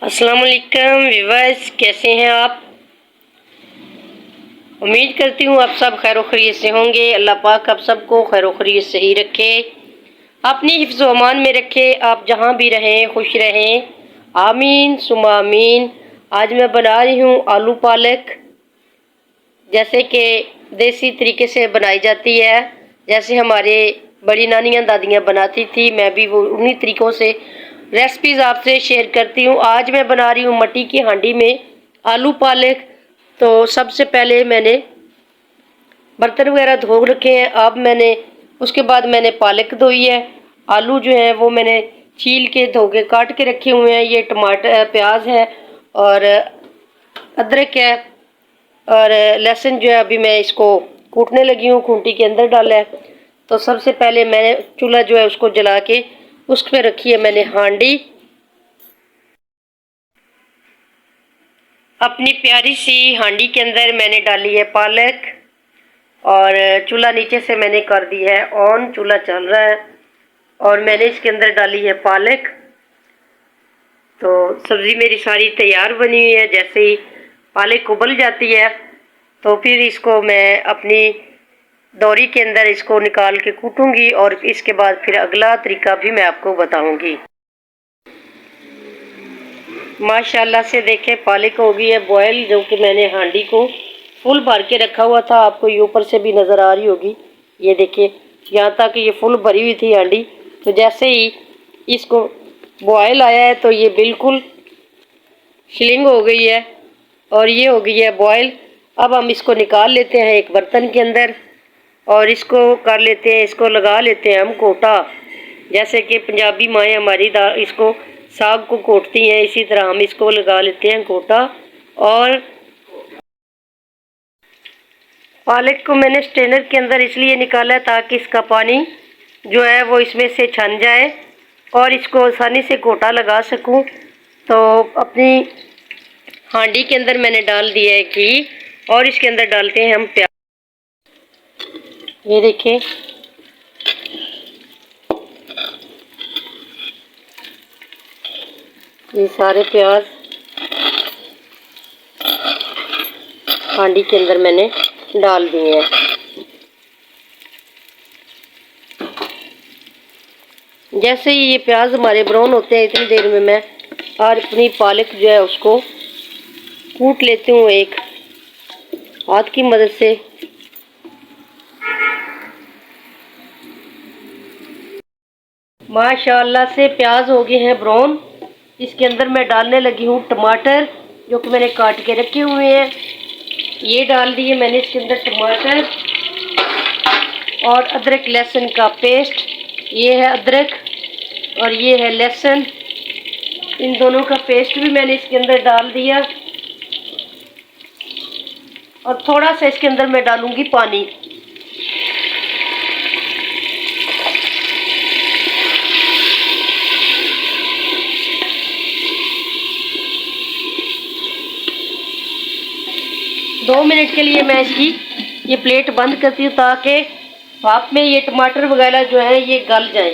अस्सलाम वालेकुम व्यूअर्स, कैसे हैं आप। उम्मीद करती हूँ आप सब खैर खैरियत से होंगे। अल्लाह पाक आप सबको खैर खैरियत से ही रखे, अपनी हिफ्ज़ व अमान में रखे। आप जहाँ भी रहें खुश रहें, आमीन सुमा आमीन। आज मैं बना रही हूँ आलू पालक, जैसे कि देसी तरीके से बनाई जाती है, जैसे हमारे बड़ी नानियाँ दादियाँ बनाती थी। मैं भी वो उन्हीं तरीक़ों से रेसिपीज़ आपसे शेयर करती हूँ। आज मैं बना रही हूँ मट्टी की हांडी में आलू पालक। तो सबसे पहले मैंने बर्तन वगैरह धो रखे हैं। अब उसके बाद मैंने पालक धोई है। आलू जो है वो मैंने छील के धो के काट के रखे हुए हैं। ये टमाटर प्याज है और अदरक है और लहसुन जो है अभी मैं इसको कूटने लगी हूँ, खूंटी के अंदर डाला है। तो सबसे पहले मैंने चूल्हा जो है उसको जला के उस पर रखी है मैंने हांडी। अपनी प्यारी सी हांडी के अंदर मैंने डाली है पालक और चूल्हा नीचे से मैंने कर दी है ऑन, चूल्हा चल रहा है और मैंने इसके अंदर डाली है पालक। तो सब्ज़ी मेरी सारी तैयार बनी हुई है। जैसे ही पालक उबल जाती है तो फिर इसको मैं अपनी दौरी के अंदर इसको निकाल के कूटूंगी और इसके बाद फिर अगला तरीका भी मैं आपको बताऊंगी। माशाल्लाह से देखें पालक हो गई है बॉयल, जो कि मैंने हांडी को फुल भर के रखा हुआ था। आपको ये ऊपर से भी नज़र आ रही होगी, ये देखिए यहाँ तक ये फुल भरी हुई थी हांडी। तो जैसे ही इसको बॉयल आया है तो ये बिल्कुल शिलिंग हो गई है और ये हो गई है बॉयल। अब हम इसको निकाल लेते हैं एक बर्तन के अंदर और इसको कर लेते हैं, इसको लगा लेते हैं हम कोटा। जैसे कि पंजाबी माएँ हमारी दाल इसको साग को कोटती हैं, इसी तरह हम इसको लगा लेते हैं कोटा। और पालक को मैंने स्ट्रेनर के अंदर इसलिए निकाला है ताकि इसका पानी जो है वो इसमें से छन जाए और इसको आसानी से कोटा लगा सकूं। तो अपनी हांडी के अंदर मैंने डाल दिया है घी और इसके अंदर डालते हैं हम प्याज। ये देखें ये सारे प्याज हांडी के अंदर मैंने डाल दिए हैं। जैसे ही ये प्याज हमारे ब्राउन होते हैं इतनी देर में मैं और अपनी पालक जो है उसको कूट लेती हूँ एक हाथ की मदद से। माशाल्लाह से प्याज हो गए हैं ब्राउन। इसके अंदर मैं डालने लगी हूँ टमाटर, जो कि मैंने काट के रखे हुए हैं। ये डाल दिए मैंने इसके अंदर टमाटर और अदरक लहसुन का पेस्ट। ये है अदरक और ये है लहसुन, इन दोनों का पेस्ट भी मैंने इसके अंदर डाल दिया और थोड़ा सा इसके अंदर मैं डालूंगी पानी। दो मिनट के लिए मैं इसकी ये प्लेट बंद करती हूँ ताकि भाप में ये टमाटर वगैरह जो है ये गल जाए।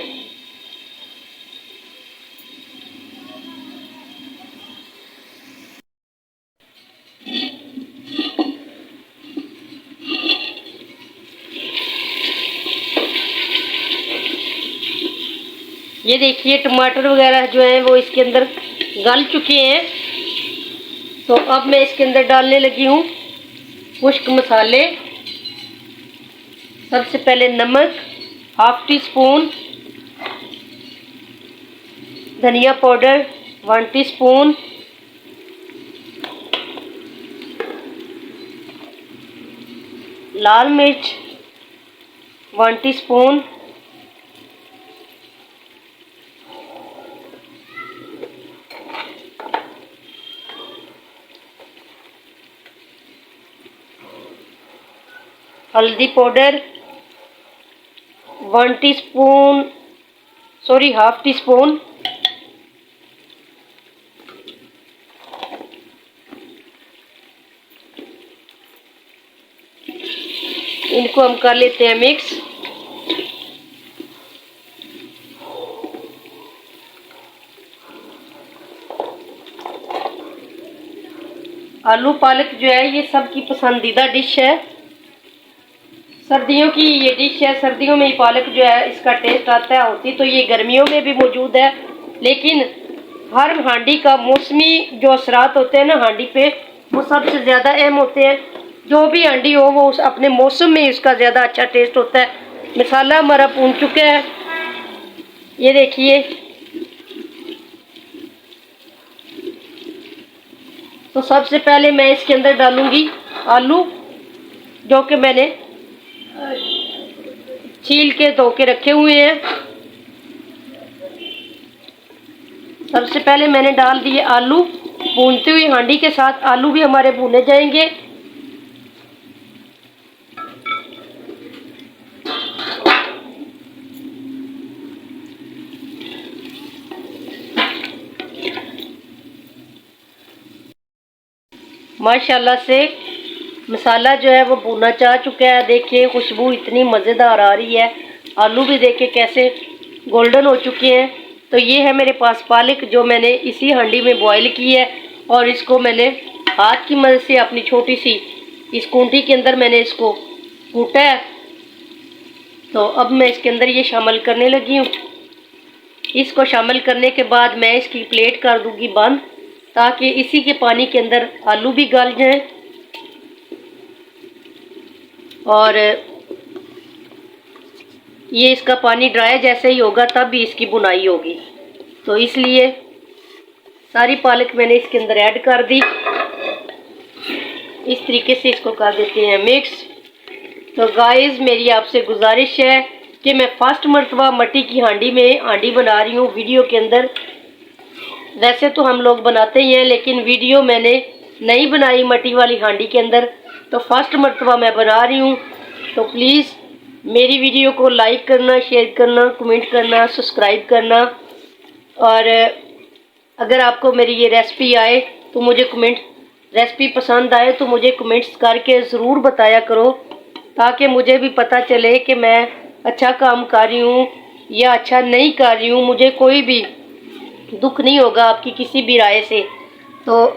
ये देखिए टमाटर वगैरह जो है वो इसके अंदर गल चुके हैं। तो अब मैं इसके अंदर डालने लगी हूँ खुश्क मसाले। सबसे पहले नमक हाफ टी स्पून, धनिया पाउडर 1 टीस्पून, लाल मिर्च 1 टीस्पून, हल्दी powder 1 teaspoon, sorry half tea spoon, इनको हम कर लेते हैं मिक्स। आलू पालक जो है ये सबकी पसंदीदा डिश है। सर्दियों की ये डिश है, सर्दियों में ये पालक जो है इसका टेस्ट आता है। होती तो ये गर्मियों में भी मौजूद है, लेकिन हर हांडी का मौसमी जो असरात होते हैं ना हांडी पे, वो सबसे ज़्यादा अहम होते हैं। जो भी हांडी हो वो उस अपने मौसम में इसका ज़्यादा अच्छा टेस्ट होता है। मसाला हमारा भून चुका है, ये देखिए। तो सबसे पहले मैं इसके अंदर डालूंगी आलू, जो कि मैंने छील के धो के रखे हुए हैं। सबसे पहले मैंने डाल दिए आलू। भूनते हुए हांडी के साथ आलू भी हमारे भुने जाएंगे। माशाल्लाह से मसाला जो है वो भुना चाह चुका है। देखिए खुशबू इतनी मज़ेदार आ रही है। आलू भी देखिए कैसे गोल्डन हो चुके हैं। तो ये है मेरे पास पालक, जो मैंने इसी हांडी में बॉईल की है, और इसको मैंने हाथ की मदद से अपनी छोटी सी इस कूंटी के अंदर मैंने इसको कूटा है। तो अब मैं इसके अंदर ये शामिल करने लगी हूँ। इसको शामिल करने के बाद मैं इसकी प्लेट कर दूंगी बंद, ताकि इसी के पानी के अंदर आलू भी गल जाएं और ये इसका पानी ड्राई जैसे ही होगा तब भी इसकी बुनाई होगी। तो इसलिए सारी पालक मैंने इसके अंदर ऐड कर दी। इस तरीके से इसको कर देते हैं मिक्स। तो गाइस मेरी आपसे गुजारिश है कि मैं फर्स्ट मर्तबा मट्टी की हांडी में हांडी बना रही हूँ वीडियो के अंदर। वैसे तो हम लोग बनाते ही हैं, लेकिन वीडियो मैंने नहीं बनाई मट्टी वाली हांडी के अंदर, तो फर्स्ट मर्तबा मैं बना रही हूँ। तो प्लीज़ मेरी वीडियो को लाइक करना, शेयर करना, कमेंट करना, सब्सक्राइब करना। और अगर आपको मेरी ये रेसिपी आए तो मुझे रेसिपी पसंद आए तो मुझे कमेंट्स करके ज़रूर बताया करो, ताकि मुझे भी पता चले कि मैं अच्छा काम कर रही हूँ या अच्छा नहीं कर रही हूँ। मुझे कोई भी दुख नहीं होगा आपकी किसी भी राय से, तो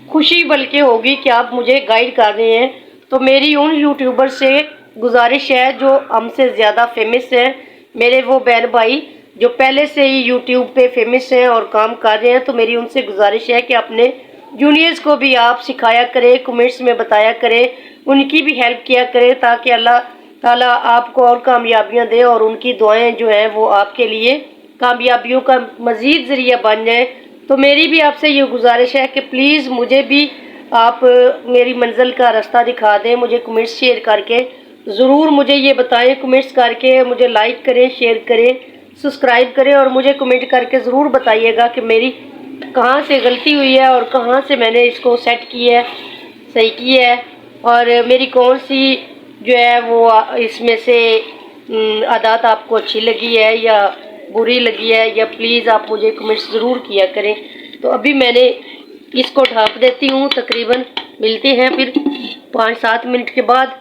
खुशी बल्कि होगी कि आप मुझे गाइड कर रहे हैं। तो मेरी उन यूट्यूबर से गुजारिश है जो हमसे ज़्यादा फेमस है, मेरे वो बहन भाई जो पहले से ही यूट्यूब पे फेमस हैं और काम कर रहे हैं। तो मेरी उनसे गुजारिश है कि अपने जूनियर्स को भी आप सिखाया करें, कमेंट्स में बताया करें, उनकी भी हेल्प किया करें, ताकि अल्लाह ताला आपको और कामयाबियाँ दे और उनकी दुआएं जो हैं वो आपके लिए कामयाबियों का मज़ीद ज़रिया बन जाए। तो मेरी भी आपसे ये गुजारिश है कि प्लीज़ मुझे भी आप मेरी मंजिल का रास्ता दिखा दें। मुझे कमेंट्स शेयर करके ज़रूर मुझे ये बताएं, कमेंट्स करके मुझे लाइक करें, शेयर करें, सब्सक्राइब करें, और मुझे कमेंट करके ज़रूर बताइएगा कि मेरी कहाँ से गलती हुई है और कहाँ से मैंने इसको सेट किया है, सही किया है, और मेरी कौन सी जो है वो इसमें से आदत आपको अच्छी लगी है या बुरी लगी है, या प्लीज़ आप मुझे कमेंट्स ज़रूर किया करें। तो अभी मैंने इसको ढक देती हूँ। तकरीबन मिलते हैं फिर 5-7 मिनट के बाद।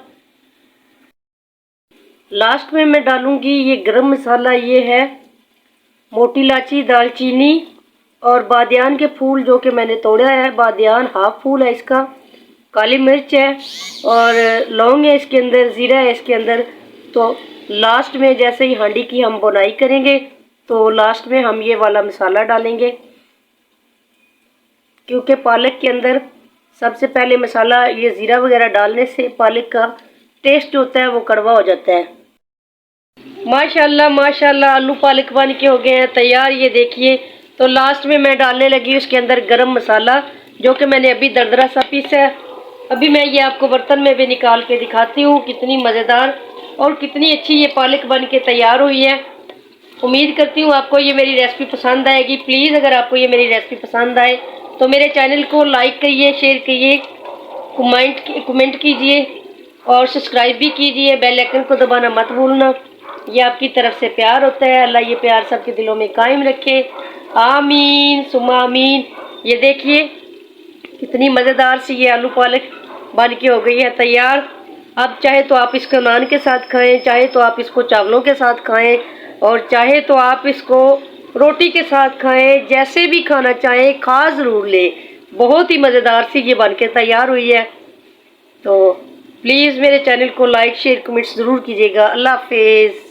लास्ट में मैं डालूँगी ये गरम मसाला, ये है मोटी इलायची, दालचीनी और बादियान के फूल जो कि मैंने तोड़ा है। बादियान हाफ फूल है इसका, काली मिर्च है और लौंग है इसके अंदर, ज़ीरा है इसके अंदर। तो लास्ट में जैसे ही हांडी की हम बुनाई करेंगे तो लास्ट में हम ये वाला मसाला डालेंगे, क्योंकि पालक के अंदर सबसे पहले मसाला ये ज़ीरा वगैरह डालने से पालक का टेस्ट होता है वो कड़वा हो जाता है। माशाल्लाह माशाल्लाह आलू पालक बन के हो गए हैं तैयार, ये देखिए। तो लास्ट में मैं डालने लगी उसके अंदर गरम मसाला, जो कि मैंने अभी दरदरा सा पीसा है। अभी मैं ये आपको बर्तन में भी निकाल के दिखाती हूँ कितनी मज़ेदार और कितनी अच्छी ये पालक बन के तैयार हुई है। उम्मीद करती हूँ आपको ये मेरी रेसिपी पसंद आएगी। प्लीज़ अगर आपको ये मेरी रेसिपी पसंद आए तो मेरे चैनल को लाइक करिए, शेयर करिए, कमेंट कीजिए और सब्सक्राइब भी कीजिए। बेल आइकन को दबाना मत भूलना, ये आपकी तरफ से प्यार होता है। अल्लाह ये प्यार सबके दिलों में कायम रखे, आमीन सुम्मा आमीन। ये देखिए कितनी मज़ेदार सी ये आलू पालक बन के हो गई है तैयार। अब चाहे तो आप इसको नान के साथ खाएं, चाहे तो आप इसको चावलों के साथ खाएं, और चाहे तो आप इसको रोटी के साथ खाएं। जैसे भी खाना चाहें खा ज़रूर लें। बहुत ही मज़ेदार सी ये बन के तैयार हुई है। तो प्लीज़ मेरे चैनल को लाइक शेयर कमेंट्स ज़रूर कीजिएगा। अल्लाह हाफिज़।